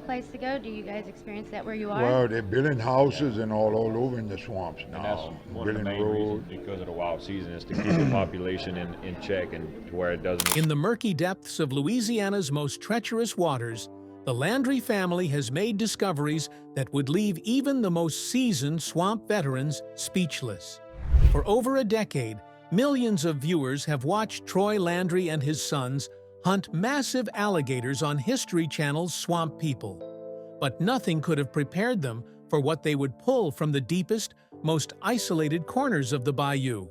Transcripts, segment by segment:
place to go. Do you guys experience that where you are? Well, they're building houses and all over in the swamps And that's now. one of the Building main reasons, roads. because of the wild season, is to keep the population in check and to where it doesn't. In the murky depths of Louisiana's most treacherous waters, the Landry family has made discoveries that would leave even the most seasoned swamp veterans speechless. For over a decade, millions of viewers have watched Troy Landry and his sons hunt massive alligators on History Channel's Swamp People. But nothing could have prepared them for what they would pull from the deepest, most isolated corners of the bayou.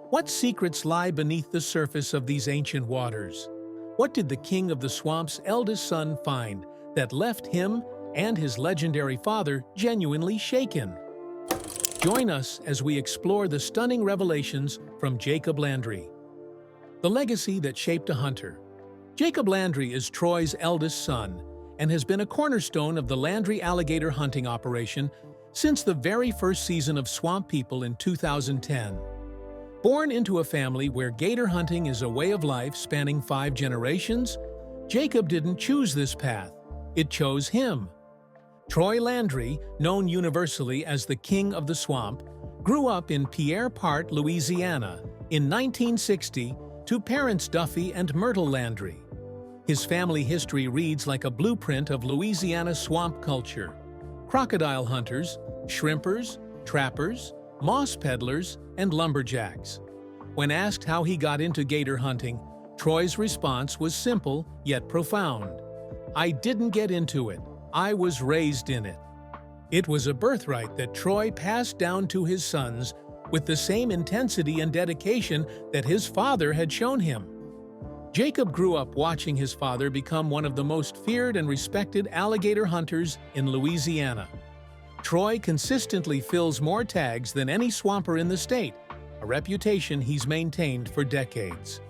What secrets lie beneath the surface of these ancient waters? What did the king of the swamp's eldest son find that left him and his legendary father genuinely shaken? Join us as we explore the stunning revelations from Jacob Landry. The legacy that shaped a hunter. Jacob Landry is Troy's eldest son and has been a cornerstone of the Landry alligator hunting operation since the very first season of Swamp People in 2010. Born into a family where gator hunting is a way of life spanning 5 generations, Jacob didn't choose this path. It chose him. Troy Landry, known universally as the King of the Swamp, grew up in Pierre Part, Louisiana, in 1960 to parents Duffy and Myrtle Landry. His family history reads like a blueprint of Louisiana swamp culture. Crocodile hunters, shrimpers, trappers, moss peddlers, and lumberjacks. When asked how he got into gator hunting, Troy's response was simple yet profound. "I didn't get into it. I was raised in it." It was a birthright that Troy passed down to his sons with the same intensity and dedication that his father had shown him. Jacob grew up watching his father become one of the most feared and respected alligator hunters in Louisiana. Troy consistently fills more tags than any swamper in the state, a reputation he's maintained for decades.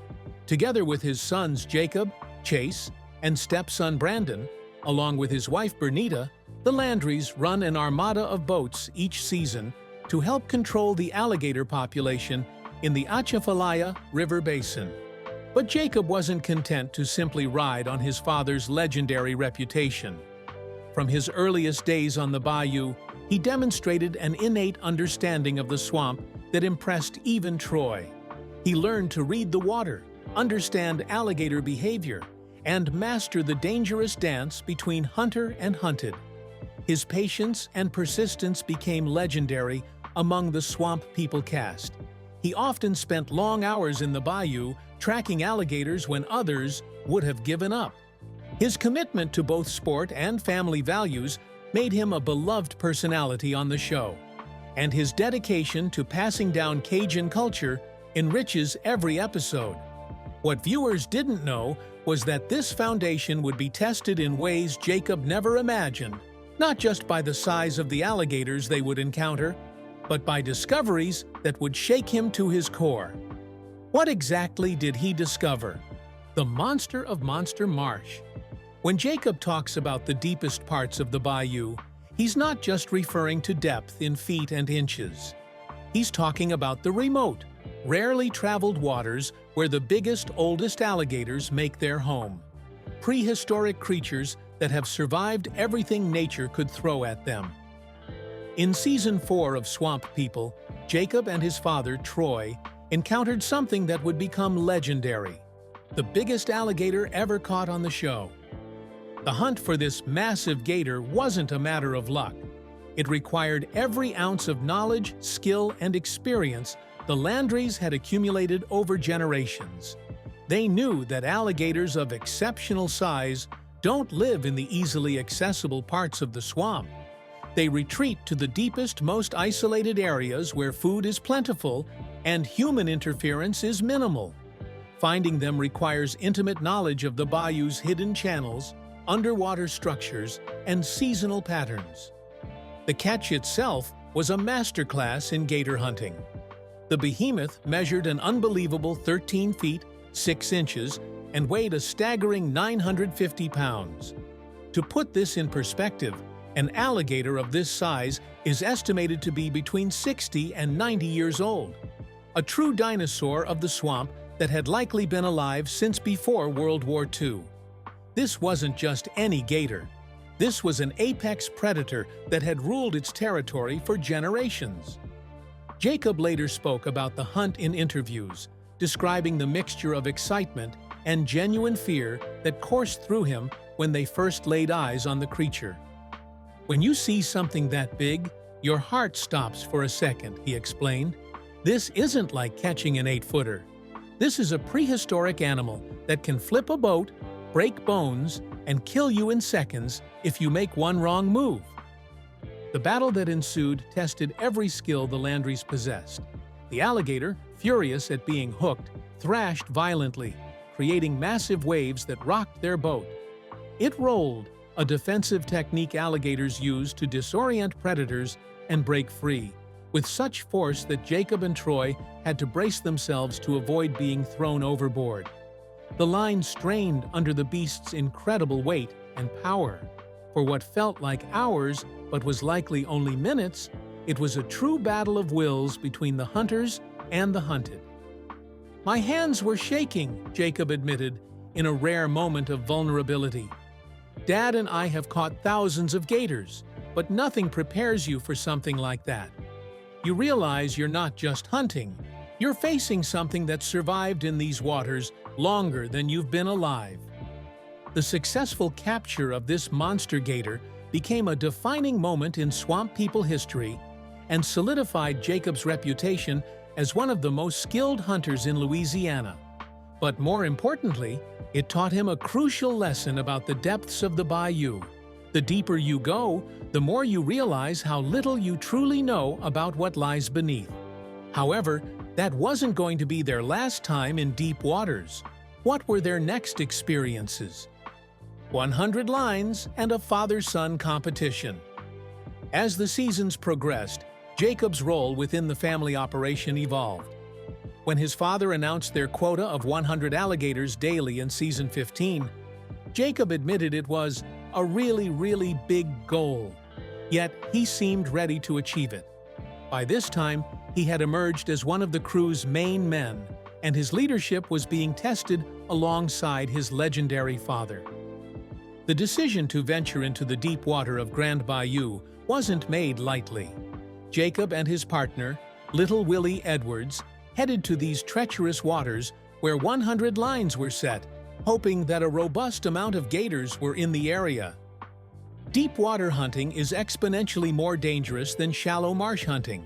Together with his sons Jacob, Chase, and stepson Brandon, along with his wife Bernita, the Landrys run an armada of boats each season to help control the alligator population in the Atchafalaya River Basin. But Jacob wasn't content to simply ride on his father's legendary reputation. From his earliest days on the bayou, he demonstrated an innate understanding of the swamp that impressed even Troy. He learned to read the water, understand alligator behavior, and master the dangerous dance between hunter and hunted. His patience and persistence became legendary among the Swamp People caste. He often spent long hours in the bayou tracking alligators when others would have given up. His commitment to both sport and family values made him a beloved personality on the show, and his dedication to passing down Cajun culture enriches every episode. What viewers didn't know was that this foundation would be tested in ways Jacob never imagined, not just by the size of the alligators they would encounter, but by discoveries that would shake him to his core. What exactly did he discover? The monster of Monster Marsh. When Jacob talks about the deepest parts of the bayou, he's not just referring to depth in feet and inches. He's talking about the remote, rarely traveled waters where the biggest, oldest alligators make their home. Prehistoric creatures that have survived everything nature could throw at them. In Season 4 of Swamp People, Jacob and his father, Troy, encountered something that would become legendary: the biggest alligator ever caught on the show. The hunt for this massive gator wasn't a matter of luck. It required every ounce of knowledge, skill, and experience the Landrys had accumulated over generations. They knew that alligators of exceptional size don't live in the easily accessible parts of the swamp. They retreat to the deepest, most isolated areas where food is plentiful and human interference is minimal. Finding them requires intimate knowledge of the bayou's hidden channels, underwater structures, and seasonal patterns. The catch itself was a masterclass in gator hunting. The behemoth measured an unbelievable 13 feet, 6 inches, and weighed a staggering 950 pounds. To put this in perspective, an alligator of this size is estimated to be between 60 and 90 years old, a true dinosaur of the swamp that had likely been alive since before World War II. This wasn't just any gator. This was an apex predator that had ruled its territory for generations. Jacob later spoke about the hunt in interviews, describing the mixture of excitement and genuine fear that coursed through him when they first laid eyes on the creature. "When you see something that big, your heart stops for a second," he explained. "This isn't like catching an 8-footer. This is a prehistoric animal that can flip a boat, break bones, and kill you in seconds if you make one wrong move." The battle that ensued tested every skill the Landrys possessed. The alligator, furious at being hooked, thrashed violently, creating massive waves that rocked their boat. It rolled, a defensive technique alligators use to disorient predators and break free, with such force that Jacob and Troy had to brace themselves to avoid being thrown overboard. The line strained under the beast's incredible weight and power. For what felt like hours, but was likely only minutes, it was a true battle of wills between the hunters and the hunted. "My hands were shaking," Jacob admitted, in a rare moment of vulnerability. "Dad and I have caught thousands of gators, but nothing prepares you for something like that. You realize you're not just hunting, you're facing something that survived in these waters longer than you've been alive." The successful capture of this monster gator became a defining moment in swamp people history and solidified Jacob's reputation as one of the most skilled hunters in Louisiana. But more importantly, it taught him a crucial lesson about the depths of the Bayou. The deeper you go, the more you realize how little you truly know about what lies beneath. However, that wasn't going to be their last time in deep waters. What were their next experiences? 100 lines and a father-son competition. As the seasons progressed, Jacob's role within the family operation evolved. When his father announced their quota of 100 alligators daily in season 15, Jacob admitted it was a really big goal. Yet he seemed ready to achieve it. By this time, he had emerged as one of the crew's main men, and his leadership was being tested alongside his legendary father. The decision to venture into the deep water of Grand Bayou wasn't made lightly. Jacob and his partner, Little Willie Edwards, headed to these treacherous waters where 100 lines were set, hoping that a robust amount of gators were in the area. Deep water hunting is exponentially more dangerous than shallow marsh hunting.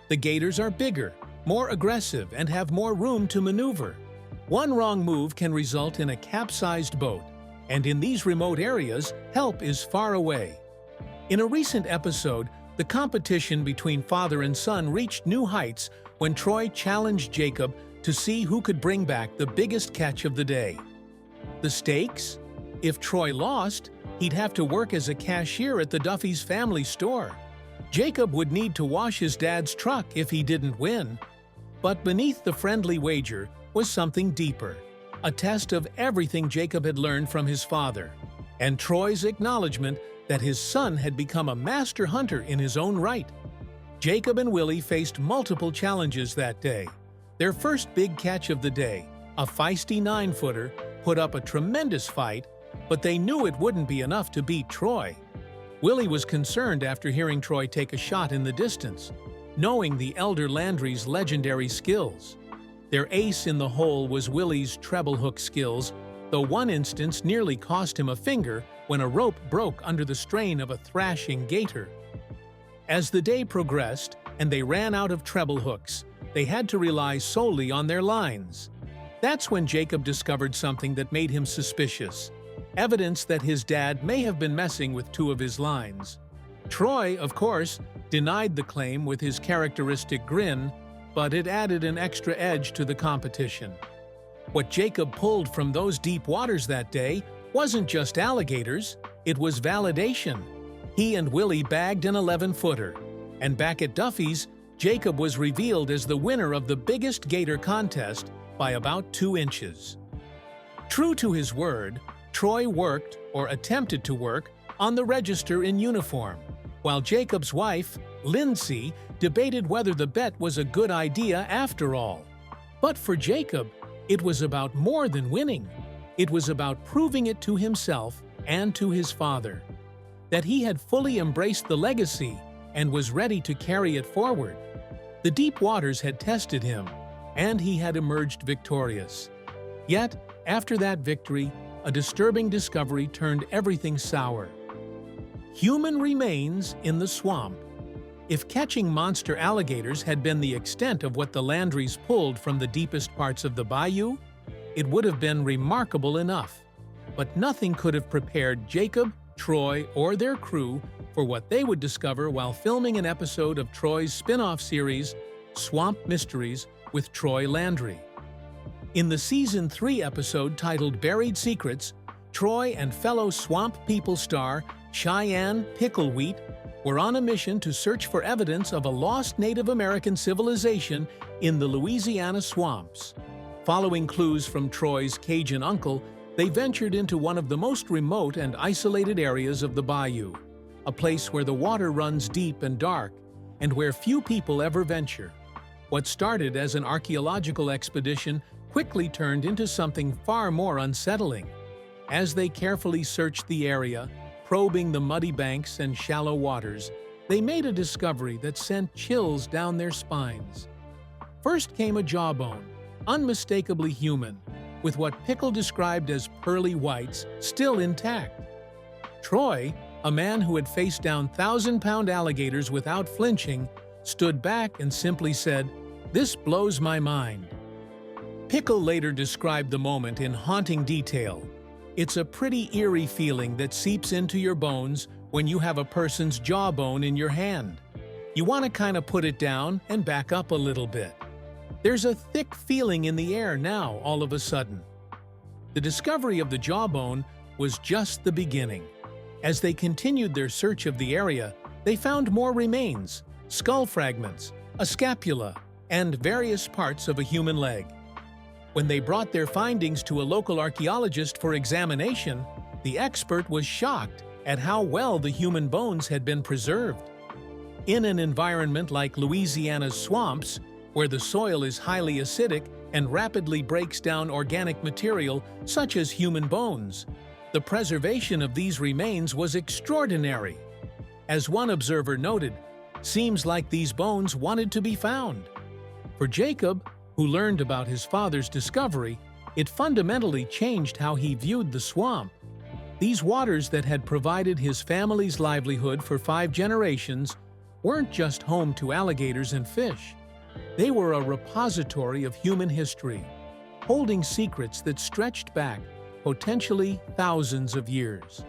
The gators are bigger, more aggressive, and have more room to maneuver. One wrong move can result in a capsized boat, and in these remote areas, help is far away. In a recent episode, the competition between father and son reached new heights when Troy challenged Jacob to see who could bring back the biggest catch of the day. The stakes? If Troy lost, he'd have to work as a cashier at the Duffy's family store. Jacob would need to wash his dad's truck if he didn't win. But beneath the friendly wager was something deeper, a test of everything Jacob had learned from his father, and Troy's acknowledgement that his son had become a master hunter in his own right. Jacob and Willie faced multiple challenges that day. Their first big catch of the day, a feisty 9-footer, put up a tremendous fight, but they knew it wouldn't be enough to beat Troy. Willie was concerned after hearing Troy take a shot in the distance, knowing the elder Landry's legendary skills. Their ace in the hole was Willie's treble hook skills, though one instance nearly cost him a finger when a rope broke under the strain of a thrashing gator. As the day progressed and they ran out of treble hooks, they had to rely solely on their lines. That's when Jacob discovered something that made him suspicious, evidence that his dad may have been messing with 2 of his lines. Troy, of course, denied the claim with his characteristic grin, but it added an extra edge to the competition. What Jacob pulled from those deep waters that day wasn't just alligators, it was validation. He and Willie bagged an 11-footer, and back at Duffy's, Jacob was revealed as the winner of the biggest gator contest by about 2 inches. True to his word, Troy worked, or attempted to work, on the register in uniform, while Jacob's wife, Lindsay, debated whether the bet was a good idea after all. But for Jacob, it was about more than winning. It was about proving it to himself and to his father. that he had fully embraced the legacy and was ready to carry it forward. The deep waters had tested him, and he had emerged victorious. Yet, after that victory, a disturbing discovery turned everything sour. Human remains in the swamp. If catching monster alligators had been the extent of what the Landrys pulled from the deepest parts of the bayou, it would have been remarkable enough. But nothing could have prepared Jacob, Troy, or their crew for what they would discover while filming an episode of Troy's spin-off series, Swamp Mysteries with Troy Landry. In the Season 3 episode titled Buried Secrets, Troy and fellow Swamp People star Cheyenne Picklewheat were on a mission to search for evidence of a lost Native American civilization in the Louisiana swamps. Following clues from Troy's Cajun uncle, they ventured into one of the most remote and isolated areas of the bayou, a place where the water runs deep and dark, and where few people ever venture. What started as an archaeological expedition quickly turned into something far more unsettling. As they carefully searched the area, probing the muddy banks and shallow waters, they made a discovery that sent chills down their spines. First came a jawbone, unmistakably human, with what Pickle described as pearly whites still intact. Troy, a man who had faced down 1,000-pound alligators without flinching, stood back and simply said, "This blows my mind." Pickle later described the moment in haunting detail. "It's a pretty eerie feeling that seeps into your bones when you have a person's jawbone in your hand. You want to kind of put it down and back up a little bit. There's a thick feeling in the air now all of a sudden." The discovery of the jawbone was just the beginning. As they continued their search of the area, they found more remains, skull fragments, a scapula, and various parts of a human leg. When they brought their findings to a local archaeologist for examination, the expert was shocked at how well the human bones had been preserved. In an environment like Louisiana's swamps, where the soil is highly acidic and rapidly breaks down organic material such as human bones, the preservation of these remains was extraordinary. As one observer noted, "Seems like these bones wanted to be found." For Jacob, who learned about his father's discovery, it fundamentally changed how he viewed the swamp. These waters that had provided his family's livelihood for 5 generations weren't just home to alligators and fish. They were a repository of human history, holding secrets that stretched back potentially thousands of years.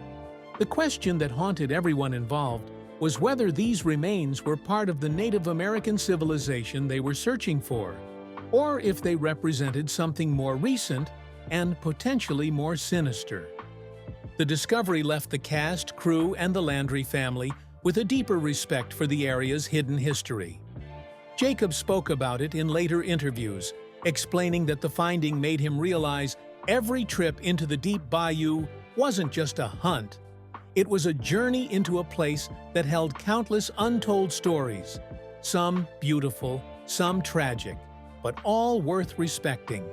The question that haunted everyone involved was whether these remains were part of the Native American civilization they were searching for, or if they represented something more recent and potentially more sinister. The discovery left the cast, crew, and the Landry family with a deeper respect for the area's hidden history. Jacob spoke about it in later interviews, explaining that the finding made him realize every trip into the deep bayou wasn't just a hunt. It was a journey into a place that held countless untold stories, some beautiful, some tragic, but all worth respecting.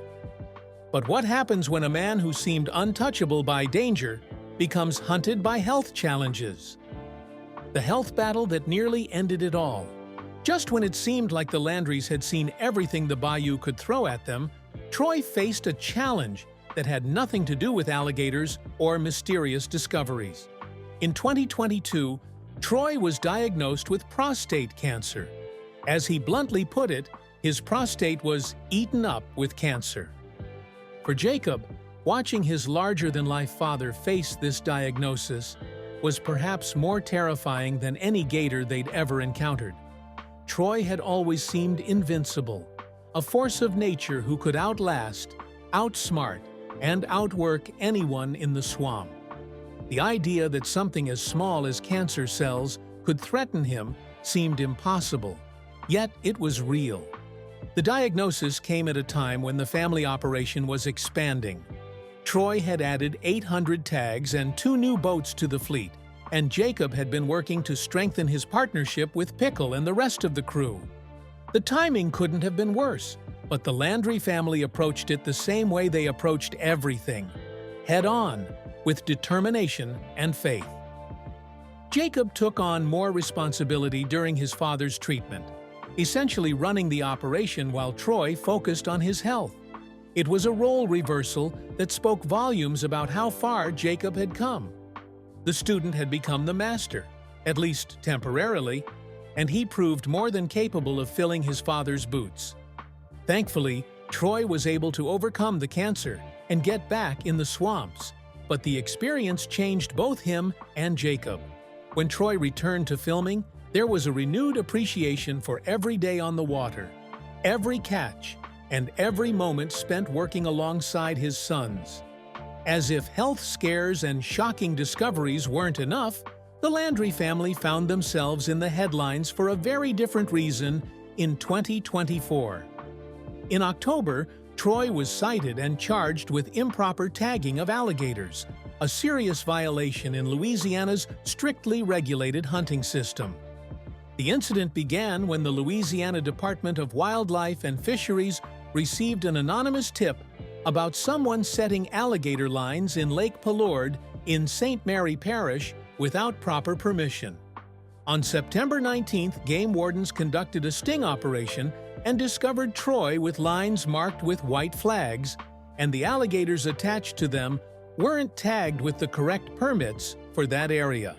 But what happens when a man who seemed untouchable by danger becomes hunted by health challenges? The health battle that nearly ended it all. Just when it seemed like the Landrys had seen everything the bayou could throw at them, Troy faced a challenge that had nothing to do with alligators or mysterious discoveries. In 2022, Troy was diagnosed with prostate cancer. As he bluntly put it, his prostate was eaten up with cancer. For Jacob, watching his larger-than-life father face this diagnosis was perhaps more terrifying than any gator they'd ever encountered. Troy had always seemed invincible, a force of nature who could outlast, outsmart, and outwork anyone in the swamp. The idea that something as small as cancer cells could threaten him seemed impossible, yet it was real. The diagnosis came at a time when the family operation was expanding. Troy had added 800 tags and 2 new boats to the fleet, and Jacob had been working to strengthen his partnership with Pickle and the rest of the crew. The timing couldn't have been worse, but the Landry family approached it the same way they approached everything, head-on, with determination and faith. Jacob took on more responsibility during his father's treatment, essentially running the operation while Troy focused on his health. It was a role reversal that spoke volumes about how far Jacob had come. The student had become the master, at least temporarily, and he proved more than capable of filling his father's boots. Thankfully, Troy was able to overcome the cancer and get back in the swamps, but the experience changed both him and Jacob. When Troy returned to filming, there was a renewed appreciation for every day on the water, every catch, and every moment spent working alongside his sons. As if health scares and shocking discoveries weren't enough, the Landry family found themselves in the headlines for a very different reason in 2024. In October, Troy was cited and charged with improper tagging of alligators, a serious violation in Louisiana's strictly regulated hunting system. The incident began when the Louisiana Department of Wildlife and Fisheries received an anonymous tip about someone setting alligator lines in Lake Palourde in St. Mary Parish without proper permission. On September 19th, game wardens conducted a sting operation and discovered Troy with lines marked with white flags, and the alligators attached to them weren't tagged with the correct permits for that area.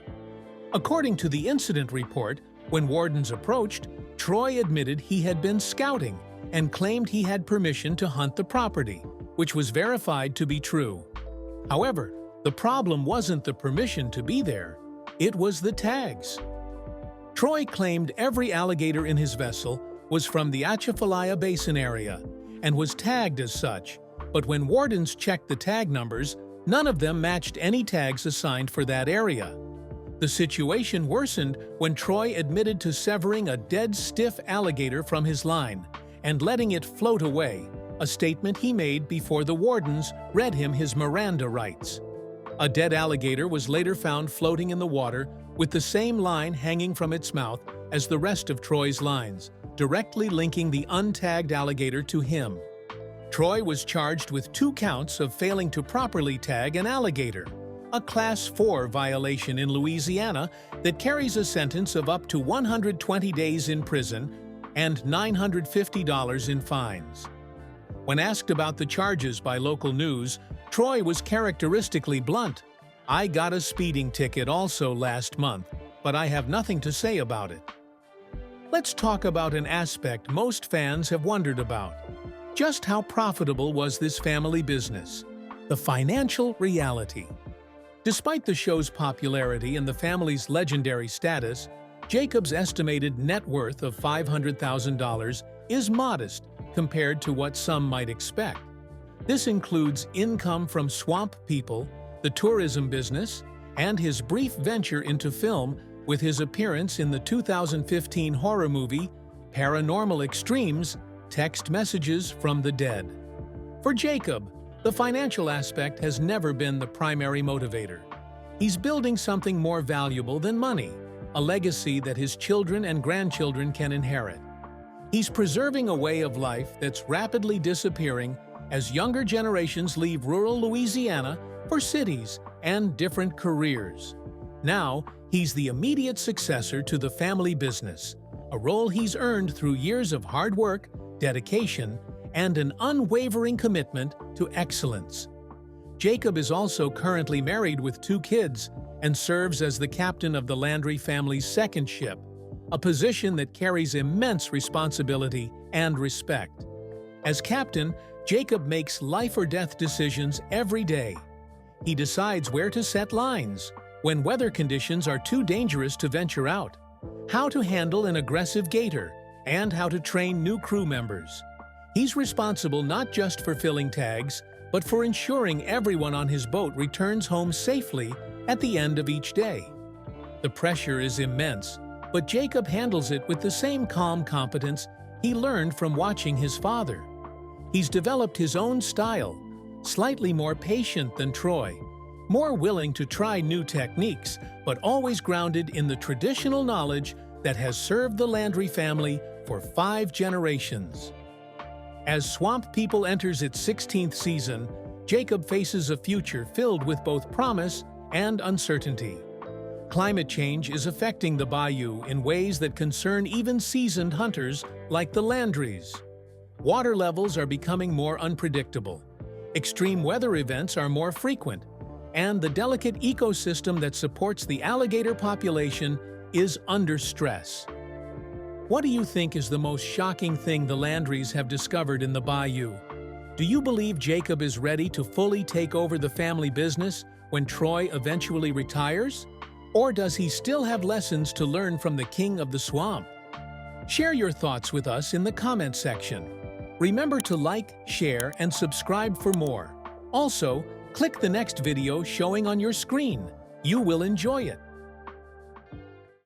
According to the incident report, when wardens approached, Troy admitted he had been scouting and claimed he had permission to hunt the property, which was verified to be true. However, the problem wasn't the permission to be there, it was the tags. Troy claimed every alligator in his vessel was from the Atchafalaya Basin area and was tagged as such, but when wardens checked the tag numbers, none of them matched any tags assigned for that area. The situation worsened when Troy admitted to severing a dead stiff alligator from his line and letting it float away, a statement he made before the wardens read him his Miranda rights. A dead alligator was later found floating in the water with the same line hanging from its mouth as the rest of Troy's lines, directly linking the untagged alligator to him. Troy was charged with 2 counts of failing to properly tag an alligator, a Class 4 violation in Louisiana that carries a sentence of up to 120 days in prison and $950 in fines. When asked about the charges by local news, Troy was characteristically blunt. "I got a speeding ticket also last month, but I have nothing to say about it." Let's talk about an aspect most fans have wondered about. Just how profitable was this family business? The financial reality. Despite the show's popularity and the family's legendary status, Jacob's estimated net worth of $500,000 is modest compared to what some might expect. This includes income from swamp people, the tourism business, and his brief venture into film with his appearance in the 2015 horror movie Paranormal Extremes: Text Messages from the Dead. For Jacob, the financial aspect has never been the primary motivator. He's building something more valuable than money, a legacy that his children and grandchildren can inherit. He's preserving a way of life that's rapidly disappearing as younger generations leave rural Louisiana for cities and different careers. Now, he's the immediate successor to the family business, a role he's earned through years of hard work, dedication, and an unwavering commitment to excellence. Jacob is also currently married with 2 kids and serves as the captain of the Landry family's second ship, a position that carries immense responsibility and respect. As captain, Jacob makes life-or-death decisions every day. He decides where to set lines, when weather conditions are too dangerous to venture out, how to handle an aggressive gator, and how to train new crew members. He's responsible not just for filling tags, but for ensuring everyone on his boat returns home safely at the end of each day. The pressure is immense, but Jacob handles it with the same calm competence he learned from watching his father. He's developed his own style, slightly more patient than Troy, more willing to try new techniques, but always grounded in the traditional knowledge that has served the Landry family for 5 generations. As Swamp People enters its 16th season, Jacob faces a future filled with both promise and uncertainty. Climate change is affecting the bayou in ways that concern even seasoned hunters like the Landrys. Water levels are becoming more unpredictable. Extreme weather events are more frequent, and the delicate ecosystem that supports the alligator population is under stress. What do you think is the most shocking thing the Landrys have discovered in the bayou? Do you believe Jacob is ready to fully take over the family business when Troy eventually retires? Or does he still have lessons to learn from the king of the swamp? Share your thoughts with us in the comment section. Remember to like, share, and subscribe for more. Also, click the next video showing on your screen. You will enjoy it.